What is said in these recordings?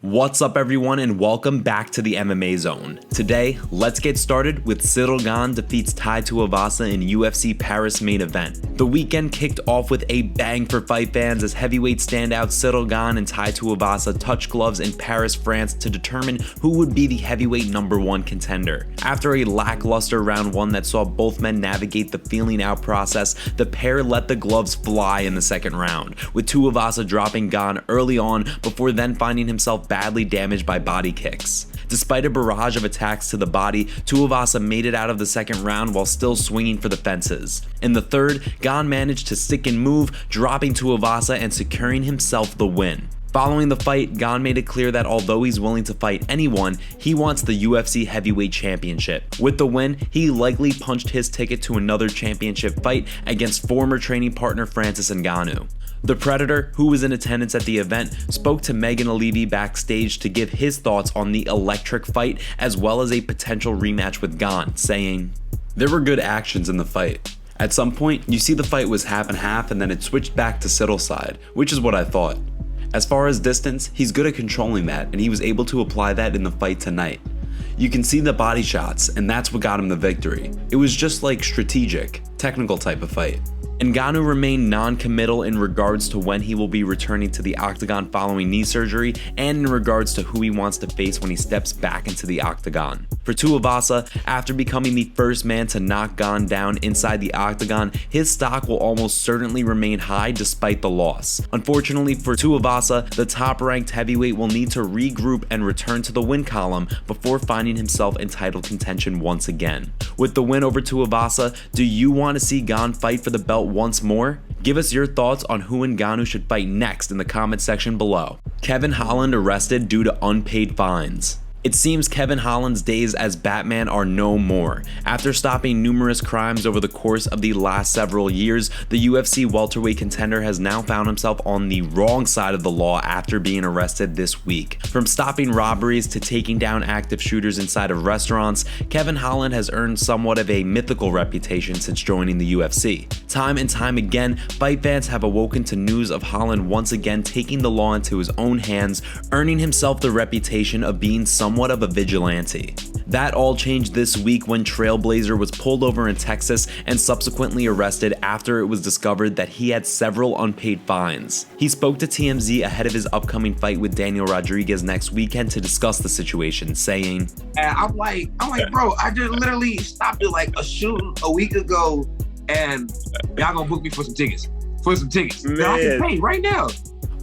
What's up everyone and welcome back to the MMA Zone. Today, let's get started with Ciryl Gane defeats Tuivasa in UFC Paris main event. The weekend kicked off with a bang for fight fans as heavyweight standout Ciryl Gane and Tuivasa touched gloves in Paris, France to determine who would be the heavyweight #1 contender. After a lackluster round 1 that saw both men navigate the feeling out process, the pair let the gloves fly in the second round, with Tuivasa dropping Gane early on before then finding himself badly damaged by body kicks. Despite a barrage of attacks to the body, Tuivasa made it out of the second round while still swinging for the fences. In the third, Gane managed to stick and move, dropping Tuivasa and securing himself the win. Following the fight, Gane made it clear that although he's willing to fight anyone, he wants the UFC Heavyweight Championship. With the win, he likely punched his ticket to another championship fight against former training partner Francis Ngannou. The Predator, who was in attendance at the event, spoke to Megan Levy backstage to give his thoughts on the electric fight as well as a potential rematch with Gane, saying, "There were good actions in the fight. At some point, you see the fight was half and half and then it switched back to Cyryl's side, which is what I thought. As far as distance, he's good at controlling that and he was able to apply that in the fight tonight. You can see the body shots and that's what got him the victory. It was just like strategic, technical type of fight." Ngannou remained non-committal in regards to when he will be returning to the octagon following knee surgery and in regards to who he wants to face when he steps back into the octagon. For Tuivasa, after becoming the first man to knock Gane down inside the octagon, his stock will almost certainly remain high despite the loss. Unfortunately for Tuivasa, the top-ranked heavyweight will need to regroup and return to the win column before finding himself in title contention once again. With the win over Tuivasa, do you want to see Gane fight for the belt once more? Give us your thoughts on who Ngannou should fight next in the comment section below. Kevin Holland arrested due to unpaid fines. It seems Kevin Holland's days as Batman are no more. After stopping numerous crimes over the course of the last several years, the UFC welterweight contender has now found himself on the wrong side of the law after being arrested this week. From stopping robberies to taking down active shooters inside of restaurants, Kevin Holland has earned somewhat of a mythical reputation since joining the UFC. Time and time again, fight fans have awoken to news of Holland once again taking the law into his own hands, earning himself the reputation of being somewhat of a vigilante. That all changed this week when Trailblazer was pulled over in Texas and subsequently arrested after it was discovered that he had several unpaid fines. He spoke to TMZ ahead of his upcoming fight with Daniel Rodriguez next weekend to discuss the situation, saying, I'm like, bro, I just literally stopped it like a shooting a week ago and y'all gonna book me for some tickets. That I can pay right now.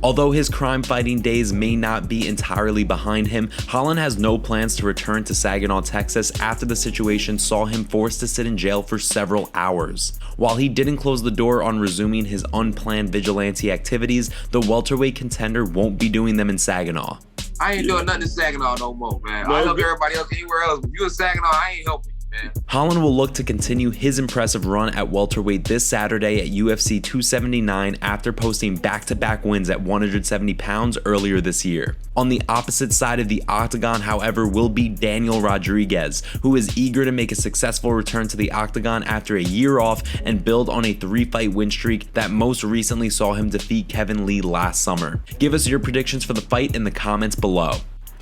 Although his crime-fighting days may not be entirely behind him, Holland has no plans to return to Saginaw, Texas after the situation saw him forced to sit in jail for several hours. While he didn't close the door on resuming his unplanned vigilante activities, the welterweight contender won't be doing them in Saginaw. I ain't doing nothing in Saginaw no more, man. I help everybody else anywhere else. If you in Saginaw, I ain't helping. Man. Holland will look to continue his impressive run at welterweight this Saturday at UFC 279 after posting back-to-back wins at 170 pounds earlier this year. On the opposite side of the octagon, however, will be Daniel Rodriguez, who is eager to make a successful return to the octagon after a year off and build on a 3-fight win streak that most recently saw him defeat Kevin Lee last summer. Give us your predictions for the fight in the comments below.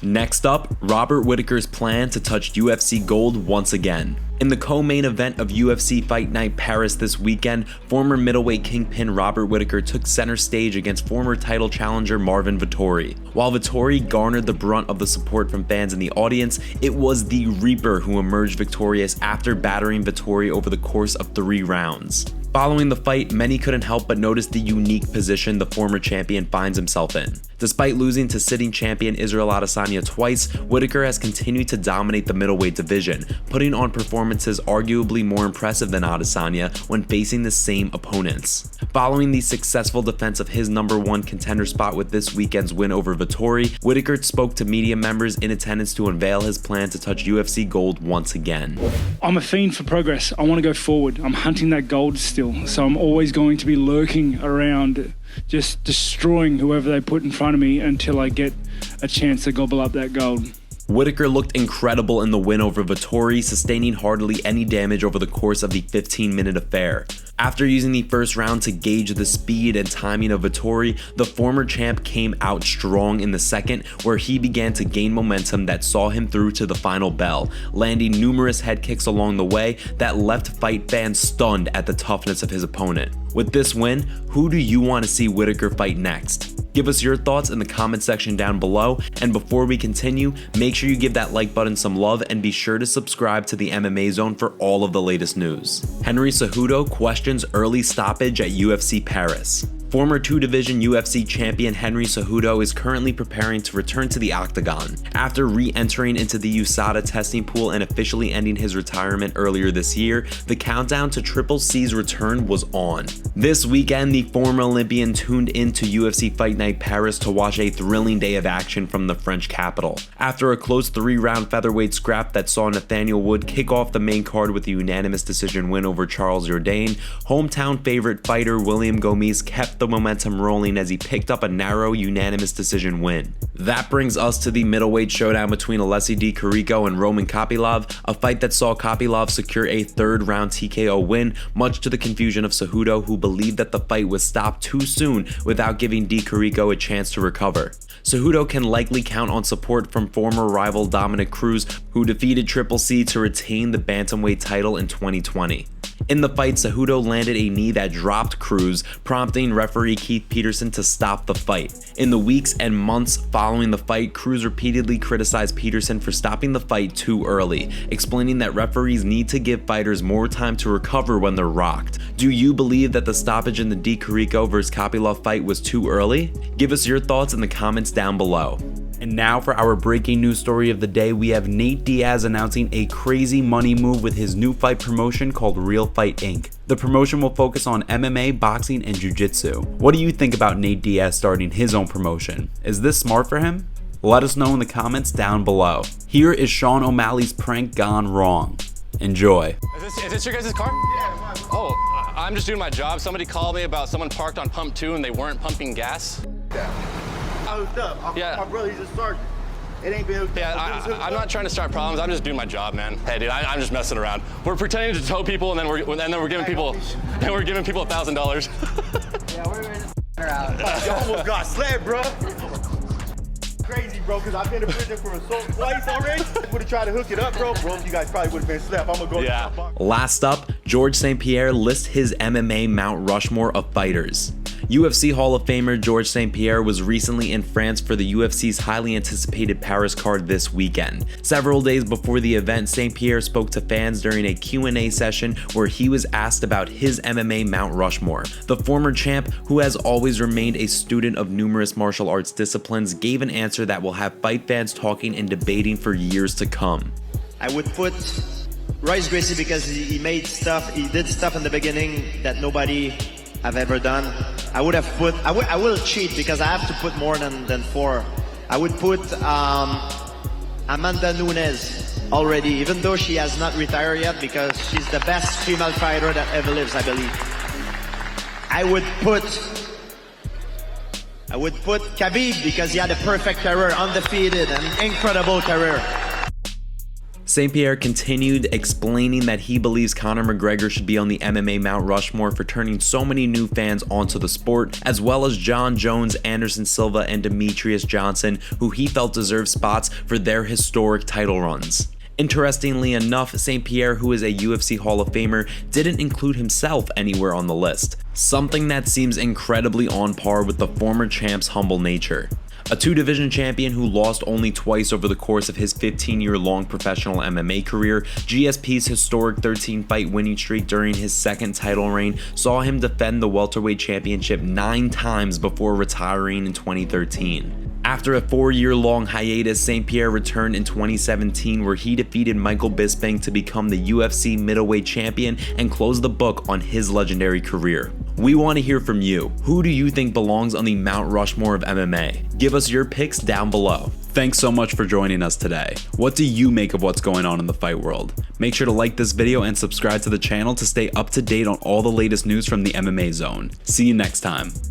Next up, Robert Whittaker's plan to touch UFC gold once again. In the co-main event of UFC Fight Night Paris this weekend, former middleweight kingpin Robert Whittaker took center stage against former title challenger Marvin Vettori. While Vettori garnered the brunt of the support from fans in the audience, it was the Reaper who emerged victorious after battering Vettori over the course of 3 rounds. Following the fight, many couldn't help but notice the unique position the former champion finds himself in. Despite losing to sitting champion Israel Adesanya twice, Whittaker has continued to dominate the middleweight division, putting on performances arguably more impressive than Adesanya when facing the same opponents. Following the successful defense of his #1 contender spot with this weekend's win over Vettori, Whittaker spoke to media members in attendance to unveil his plan to touch UFC gold once again. I'm a fiend for progress. I want to go forward. I'm hunting that gold still, so I'm always going to be lurking around, just destroying whoever they put in front of me until I get a chance to gobble up that gold. Whittaker looked incredible in the win over Vettori, sustaining hardly any damage over the course of the 15-minute affair. After using the first round to gauge the speed and timing of Vettori, the former champ came out strong in the second, where he began to gain momentum that saw him through to the final bell, landing numerous head kicks along the way that left fight fans stunned at the toughness of his opponent. With this win, who do you want to see Whittaker fight next? Give us your thoughts in the comment section down below, and before we continue, make sure you give that like button some love and be sure to subscribe to the MMA Zone for all of the latest news. Henry Cejudo questions early stoppage at UFC Paris. Former 2-division UFC champion Henry Cejudo is currently preparing to return to the octagon. After re-entering into the USADA testing pool and officially ending his retirement earlier this year, the countdown to Triple C's return was on. This weekend, the former Olympian tuned into UFC Fight Night Paris to watch a thrilling day of action from the French capital. After a close 3-round featherweight scrap that saw Nathaniel Wood kick off the main card with a unanimous decision win over Ciryl Gane, hometown favorite fighter William Gomis kept the momentum rolling as he picked up a narrow unanimous decision win. That brings us to the middleweight showdown between Alessi Di Chirico and Roman Kopylov, a fight that saw Kopylov secure a 3rd-round TKO win, much to the confusion of Cejudo, who believed that the fight was stopped too soon without giving Di Chirico a chance to recover. Cejudo can likely count on support from former rival Dominic Cruz, who defeated Triple C to retain the bantamweight title in 2020. In the fight, Cejudo landed a knee that dropped Cruz, prompting referee Keith Peterson to stop the fight. In the weeks and months following the fight, Cruz repeatedly criticized Peterson for stopping the fight too early, explaining that referees need to give fighters more time to recover when they're rocked. Do you believe that the stoppage in the Di Chirico vs. Kopylov fight was too early? Give us your thoughts in the comments down below. And now for our breaking news story of the day, we have Nate Diaz announcing a crazy money move with his new fight promotion called Real Fight Inc. The promotion will focus on MMA, boxing, and jiu-jitsu. What do you think about Nate Diaz starting his own promotion? Is this smart for him? Let us know in the comments down below. Here is Sean O'Malley's prank gone wrong. Enjoy. Is this your guys' car? Yeah, mine. Oh, I'm just doing my job. Somebody called me about someone parked on pump 2 and they weren't pumping gas. Yeah. I hooked up. Yeah. My brother, he's a sergeant. It ain't been hooked up. Yeah, I'm not trying to start problems. I'm just doing my job, man. Hey, dude, I'm just messing around. We're pretending to tow people, and then we're giving people $1,000. Yeah, we're just around. You almost got slapped, bro. Crazy, bro, because I've been in prison for assault twice already. Would have tried to hook it up, bro. You guys probably would have been slapped. I'm gonna go. Yeah. Last up, George St-Pierre lists his MMA Mount Rushmore of fighters. UFC Hall of Famer George St-Pierre was recently in France for the UFC's highly anticipated Paris card this weekend. Several days before the event, St-Pierre spoke to fans during a Q&A session where he was asked about his MMA Mount Rushmore. The former champ, who has always remained a student of numerous martial arts disciplines, gave an answer that will have fight fans talking and debating for years to come. I would put Royce Gracie because he did stuff in the beginning that nobody have ever done. I would have put, I will cheat because I have to put more than 4. I would put Amanda Nunes already, even though she has not retired yet because she's the best female fighter that ever lives, I believe. I would put Khabib because he had a perfect career, undefeated, an incredible career. St-Pierre continued explaining that he believes Conor McGregor should be on the MMA Mount Rushmore for turning so many new fans onto the sport, as well as John Jones, Anderson Silva, and Demetrius Johnson, who he felt deserved spots for their historic title runs. Interestingly enough, St-Pierre, who is a UFC Hall of Famer, didn't include himself anywhere on the list, something that seems incredibly on par with the former champ's humble nature. A 2-division champion who lost only twice over the course of his 15-year-long professional MMA career, GSP's historic 13-fight winning streak during his second title reign saw him defend the welterweight championship 9 times before retiring in 2013. After a 4-year-long hiatus, St-Pierre returned in 2017 where he defeated Michael Bisping to become the UFC middleweight champion and close the book on his legendary career. We want to hear from you. Who do you think belongs on the Mount Rushmore of MMA? Give us your picks down below. Thanks so much for joining us today. What do you make of what's going on in the fight world? Make sure to like this video and subscribe to the channel to stay up to date on all the latest news from the MMA Zone. See you next time.